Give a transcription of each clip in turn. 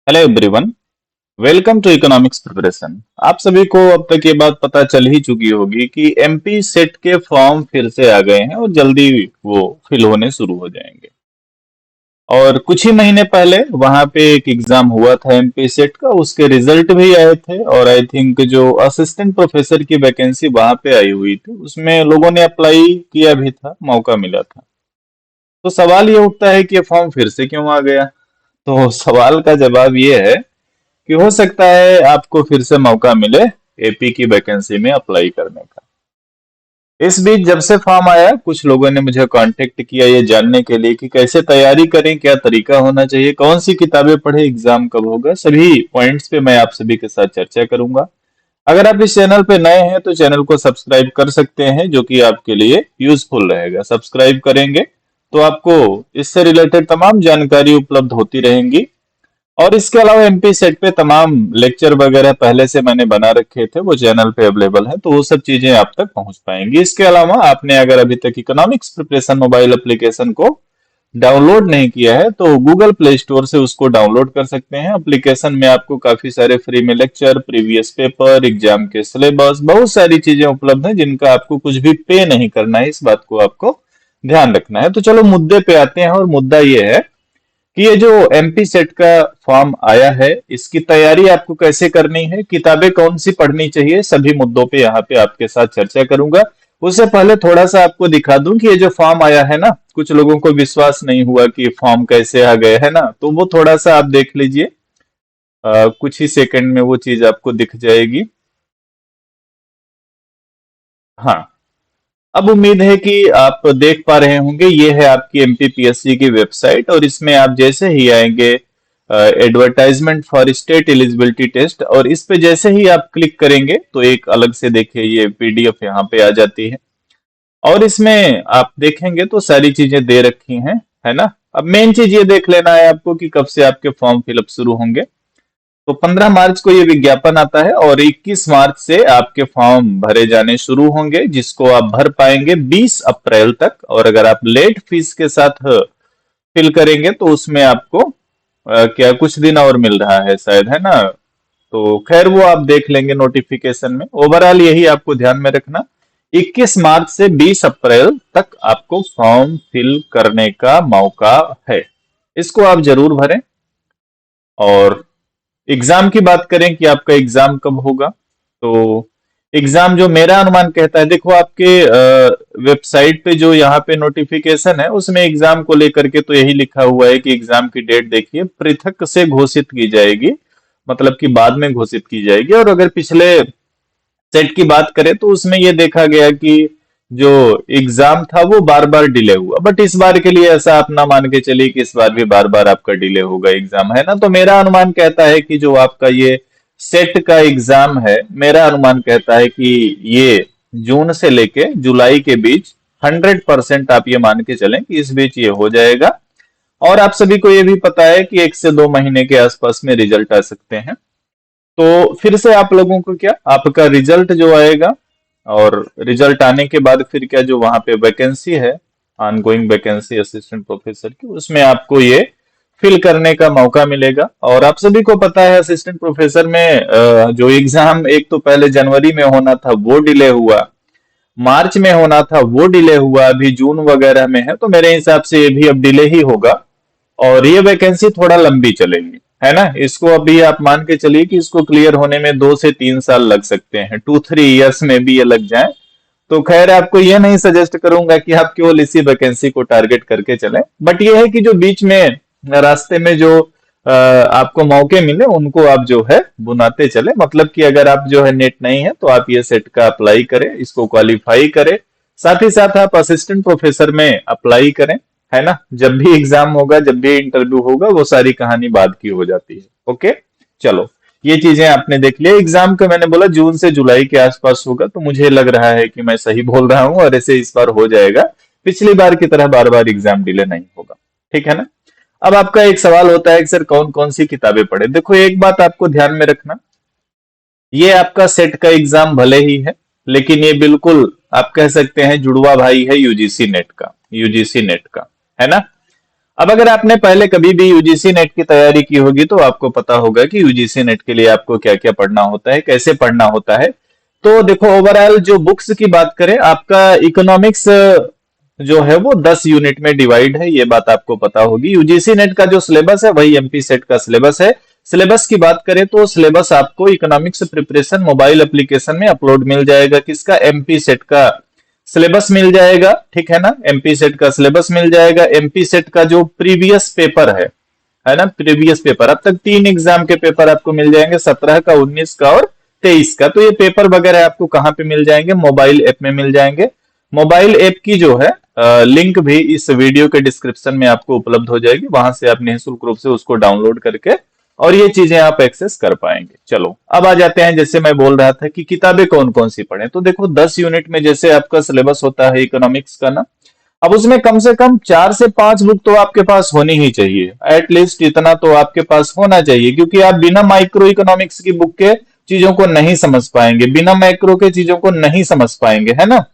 Hello everyone. Welcome to economics preparation. आप सभी को अब तक ये बात पता चल ही चुकी होगी कि एमपी सेट के फॉर्म फिर से आ गए हैं और जल्दी वो फिल होने शुरू हो जाएंगे। और कुछ ही महीने पहले वहां पे एक एग्जाम हुआ था एमपी सेट का, उसके रिजल्ट भी आए थे और आई थिंक जो असिस्टेंट प्रोफेसर की वैकेंसी वहां पे आई हुई थी उसमें लोगों ने अप्लाई किया भी था, मौका मिला था। तो सवाल ये उठता है कि ये फॉर्म फिर से क्यों आ गया। तो सवाल का जवाब ये है कि हो सकता है आपको फिर से मौका मिले एपी की वैकेंसी में अप्लाई करने का। इस बीच जब से फॉर्म आया कुछ लोगों ने मुझे कांटेक्ट किया ये जानने के लिए कि कैसे तैयारी करें, क्या तरीका होना चाहिए, कौन सी किताबें पढ़े, एग्जाम कब होगा। सभी पॉइंट्स पे मैं आप सभी के साथ चर्चा करूंगा। अगर आप इस चैनल पे नए हैं तो चैनल को सब्सक्राइब कर सकते हैं, जो कि आपके लिए यूजफुल रहेगा। सब्सक्राइब करेंगे तो आपको इससे रिलेटेड तमाम जानकारी उपलब्ध होती रहेंगी। और इसके अलावा एमपी सेट पे तमाम लेक्चर वगैरह पहले से मैंने बना रखे थे, वो चैनल पे अवेलेबल है, तो वो सब चीजें आप तक पहुंच पाएंगी। इसके अलावा आपने अगर अभी तक इकोनॉमिक्स प्रिपरेशन मोबाइल एप्लीकेशन को डाउनलोड नहीं किया है तो गूगल प्ले स्टोर से उसको डाउनलोड कर सकते हैं। एप्लीकेशन में आपको काफी सारे फ्री में लेक्चर, प्रीवियस पेपर, एग्जाम के सिलेबस, बहुत सारी चीजें उपलब्ध हैं जिनका आपको कुछ भी पे नहीं करना है। इस बात को आपको ध्यान रखना है। तो चलो मुद्दे पे आते हैं, और मुद्दा ये है कि ये जो एमपी सेट का फॉर्म आया है इसकी तैयारी आपको कैसे करनी है, किताबें कौन सी पढ़नी चाहिए, सभी मुद्दों पे यहाँ पे आपके साथ चर्चा करूंगा। उससे पहले थोड़ा सा आपको दिखा दूं कि ये जो फॉर्म आया है ना, कुछ लोगों को विश्वास नहीं हुआ कि फॉर्म कैसे आ गए है ना, तो वो थोड़ा सा आप देख लीजिए। कुछ ही सेकंड में वो चीज आपको दिख जाएगी। हाँ, अब उम्मीद है कि आप देख पा रहे होंगे। ये है आपकी एमपीपीएससी की वेबसाइट और इसमें आप जैसे ही आएंगे advertisement for state eligibility test, और इस पे जैसे ही आप क्लिक करेंगे तो एक अलग से देखिए ये पीडीएफ यहाँ पे आ जाती है। और इसमें आप देखेंगे तो सारी चीजें दे रखी हैं, है ना। अब मेन चीज ये देख लेना है आपको कि कब से आपके फॉर्म फिलअप शुरू होंगे। तो 15 मार्च को ये विज्ञापन आता है और 21 मार्च से आपके फॉर्म भरे जाने शुरू होंगे, जिसको आप भर पाएंगे 20 अप्रैल तक। और अगर आप लेट फीस के साथ फिल करेंगे तो उसमें आपको क्या कुछ दिन और मिल रहा है शायद, है ना। तो खैर वो आप देख लेंगे नोटिफिकेशन में। ओवरऑल यही आपको ध्यान में रखना, 21 मार्च से 20 अप्रैल तक आपको फॉर्म फिल करने का मौका है। इसको आप जरूर भरें। और एग्जाम की बात करें कि आपका एग्जाम कब होगा, तो एग्जाम जो मेरा अनुमान कहता है, देखो आपके वेबसाइट पे जो यहाँ पे नोटिफिकेशन है उसमें एग्जाम को लेकर के तो यही लिखा हुआ है कि एग्जाम की डेट देखिए पृथक से घोषित की जाएगी, मतलब कि बाद में घोषित की जाएगी। और अगर पिछले सेट की बात करें तो उसमें ये देखा गया कि जो एग्जाम था वो बार बार डिले हुआ, बट इस बार के लिए ऐसा आप ना मान के चलिए कि इस बार भी बार बार आपका डिले होगा एग्जाम, है ना। तो मेरा अनुमान कहता है कि जो आपका ये सेट का एग्जाम है, मेरा अनुमान कहता है कि ये जून से लेके जुलाई के बीच 100% आप ये मान के चलें कि इस बीच ये हो जाएगा। और आप सभी को ये भी पता है कि 1 से 2 महीने के आसपास में रिजल्ट आ सकते हैं। तो फिर से आप लोगों को क्या, आपका रिजल्ट जो आएगा और रिजल्ट आने के बाद फिर क्या, जो वहां पे वैकेंसी है, ऑनगोइंग वैकेंसी असिस्टेंट प्रोफेसर की, उसमें आपको ये फिल करने का मौका मिलेगा। और आप सभी को पता है असिस्टेंट प्रोफेसर में जो एग्जाम एक तो पहले जनवरी में होना था वो डिले हुआ, मार्च में होना था वो डिले हुआ, अभी जून वगैरह में है, तो मेरे हिसाब से ये भी अब डिले ही होगा। और ये वैकेंसी थोड़ा लंबी चलेगी, है ना। इसको अभी आप मान के चलिए कि इसको क्लियर होने में 2 से 3 साल लग सकते हैं, 2-3 इयर्स में भी ये लग जाए। तो खैर आपको ये नहीं सजेस्ट करूंगा कि आप केवल इसी वैकेंसी को टारगेट करके चलें, बट ये है कि जो बीच में रास्ते में जो आपको मौके मिले उनको आप जो है बुनाते चले। मतलब कि अगर आप जो है नेट नहीं है तो आप ये सेट का अप्लाई करें, इसको क्वालिफाई करें, साथ ही साथ आप असिस्टेंट प्रोफेसर में अप्लाई करें, है ना। जब भी एग्जाम होगा, जब भी इंटरव्यू होगा, वो सारी कहानी बाद की हो जाती है। ओके, चलो ये चीजें आपने देख लिया। एग्जाम का मैंने बोला जून से जुलाई के आसपास होगा, तो मुझे लग रहा है कि मैं सही बोल रहा हूं और ऐसे इस बार हो जाएगा। पिछली बार की तरह बार बार एग्जाम डिले नहीं होगा, ठीक है ना। अब आपका एक सवाल होता है कि सर कौन कौन सी किताबें पढ़े। देखो एक बात आपको ध्यान में रखना, ये आपका सेट का एग्जाम भले ही है, लेकिन ये बिल्कुल आप कह सकते हैं जुड़वा भाई है यूजीसी नेट का, यूजीसी नेट का, है ना। अब अगर आपने पहले कभी भी यूजीसी नेट की तैयारी की होगी तो आपको पता होगा कि यूजीसी नेट के लिए आपको क्या क्या पढ़ना होता है, कैसे पढ़ना होता है। तो देखो, ओवरऑल जो बुक्स की बात करें, आपका इकोनॉमिक्स जो है वो 10 यूनिट में डिवाइड है, ये बात आपको पता होगी। यूजीसी नेट का जो सिलेबस है वही एमपी सेट का सिलेबस है। सिलेबस की बात करें तो सिलेबस आपको इकोनॉमिक्स प्रिपरेशन मोबाइल एप्लीकेशन में अपलोड मिल जाएगा। किसका? एमपी सेट का सिलेबस मिल जाएगा, ठीक है ना। एमपी सेट का सिलेबस मिल जाएगा। एमपी सेट का जो प्रीवियस पेपर है ना, प्रीवियस पेपर, अब तक 3 एग्जाम के पेपर आपको मिल जाएंगे, 17 का, 19 का और 23 का। तो ये पेपर वगैरह आपको कहाँ पे मिल जाएंगे? मोबाइल ऐप में मिल जाएंगे। मोबाइल ऐप की जो है लिंक भी इस वीडियो के डिस्क्रिप्शन में आपको उपलब्ध हो जाएगी, वहां से आप निःशुल्क रूप से उसको डाउनलोड करके और ये चीजें आप एक्सेस कर पाएंगे। चलो अब आ जाते हैं, जैसे मैं बोल रहा था कि किताबें कौन कौन सी पढ़ें। तो देखो, 10 यूनिट में जैसे आपका सिलेबस होता है इकोनॉमिक्स का ना, अब उसमें कम से कम 4 से 5 बुक तो आपके पास होनी ही चाहिए। एटलीस्ट इतना तो आपके पास होना चाहिए, क्योंकि आप बिना माइक्रो इकोनॉमिक्स की बुक के चीजों को नहीं समझ पाएंगे, बिना मैक्रो के चीजों को नहीं समझ पाएंगे, है ना।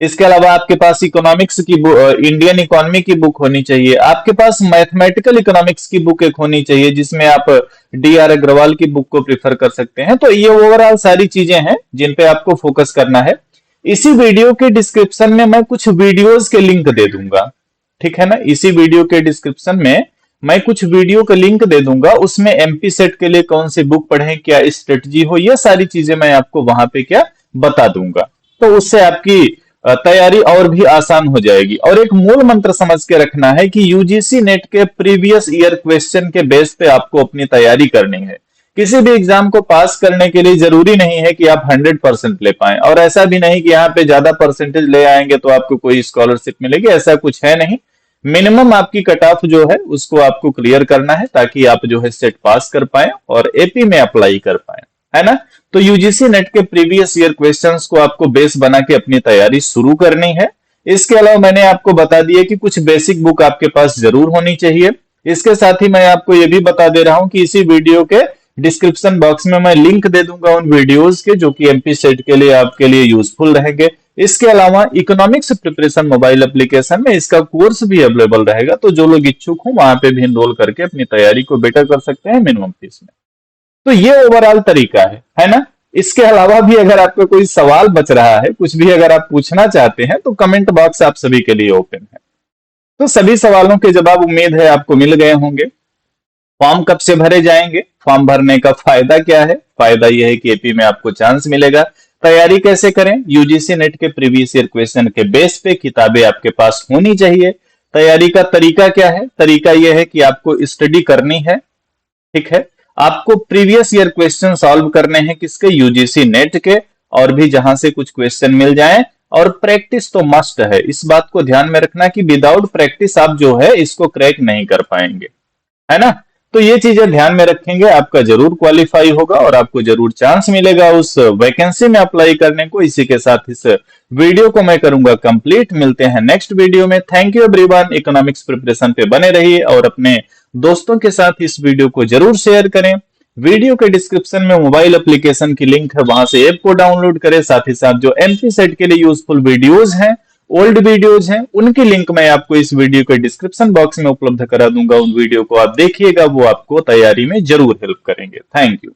इसके अलावा आपके पास इकोनॉमिक्स की इंडियन इकोनॉमी की बुक होनी चाहिए। आपके पास मैथमेटिकल इकोनॉमिक्स की बुक एक होनी चाहिए, जिसमें आप डी आर अग्रवाल की बुक को प्रिफर कर सकते हैं। तो ये ओवरऑल सारी चीजें हैं जिन पे आपको फोकस करना है। इसी वीडियो के डिस्क्रिप्शन में मैं कुछ वीडियोस के लिंक दे दूंगा, ठीक है ना। इसी वीडियो के डिस्क्रिप्शन में मैं कुछ वीडियो का लिंक दे दूंगा, उसमें एमपी सेट के लिए कौन सी बुक पढ़ें, क्या स्ट्रेटजी हो, ये सारी चीजें मैं आपको वहां पे क्या बता दूंगा। तो उससे आपकी तैयारी और भी आसान हो जाएगी। और एक मूल मंत्र समझ के रखना है कि यूजीसी नेट के प्रीवियस ईयर क्वेश्चन के बेस पे आपको अपनी तैयारी करनी है। किसी भी एग्जाम को पास करने के लिए जरूरी नहीं है कि आप 100% ले पाएं, और ऐसा भी नहीं कि यहाँ पे ज्यादा परसेंटेज ले आएंगे तो आपको कोई स्कॉलरशिप मिलेगी, ऐसा कुछ है नहीं। मिनिमम आपकी कट ऑफ जो है उसको आपको क्लियर करना है, ताकि आप जो है सेट पास कर पाए और एपी में अप्लाई कर पाए, है ना। तो यूजीसी नेट के प्रीवियस ईयर क्वेश्चंस को आपको बेस बना के अपनी तैयारी शुरू करनी है। इसके अलावा मैंने आपको बता दिया कि कुछ बेसिक बुक आपके पास जरूर होनी चाहिए। इसके साथ ही मैं आपको ये भी बता दे रहा हूं कि इसी वीडियो के डिस्क्रिप्शन बॉक्स में मैं लिंक दे दूंगा उन वीडियोस के, जो कि एमपी सेट के लिए आपके लिए यूजफुल रहेंगे। इसके अलावा इकोनॉमिक्स प्रिपरेशन मोबाइल एप्लीकेशन में इसका कोर्स भी अवेलेबल रहेगा, तो जो लोग इच्छुक हो वहां पे भी एनरोल करके अपनी तैयारी को बेटर कर सकते हैं मिनिमम फीस में। तो ये ओवरऑल तरीका है ना। इसके अलावा भी अगर आपका कोई सवाल बच रहा है, कुछ भी अगर आप पूछना चाहते हैं, तो कमेंट बॉक्स आप सभी के लिए ओपन है। तो सभी सवालों के जवाब उम्मीद है आपको मिल गए होंगे। फॉर्म कब से भरे जाएंगे? फॉर्म भरने का फायदा क्या है? फायदा यह है कि एपी में आपको चांस मिलेगा। तैयारी कैसे करें? यूजीसी नेट के प्रीवियस ईयर क्वेश्चन के बेस पे किताबें आपके पास होनी चाहिए। तैयारी का तरीका क्या है? तरीका यह है कि आपको स्टडी करनी है, ठीक है। आपको प्रीवियस ईयर क्वेश्चन सॉल्व करने हैं, किसके? यूजीसी नेट के, और भी जहां से कुछ क्वेश्चन मिल जाएं। और प्रैक्टिस तो मस्ट है, इस बात को ध्यान में रखना कि विदाउट प्रैक्टिस आप जो है इसको क्रैक नहीं कर पाएंगे, है ना। तो ये चीजें ध्यान में रखेंगे, आपका जरूर क्वालिफाई होगा और आपको जरूर चांस मिलेगा उस वैकेंसी में अप्लाई करने को। इसी के साथ इस वीडियो को मैं करूंगा कंप्लीट। मिलते हैं नेक्स्ट वीडियो में। Thank you everyone. Economics preparation पे बने रहिए और अपने दोस्तों के साथ इस वीडियो को जरूर शेयर करें। वीडियो के डिस्क्रिप्शन में मोबाइल एप्लीकेशन की लिंक है, वहां से ऐप को डाउनलोड करें। साथ ही साथ जो एमपी सेट के लिए यूजफुल वीडियोज हैं, ओल्ड वीडियोज हैं, उनकी लिंक मैं आपको इस वीडियो के डिस्क्रिप्शन बॉक्स में उपलब्ध करा दूंगा। उन वीडियो को आप देखिएगा, वो आपको तैयारी में जरूर हेल्प करेंगे। Thank you.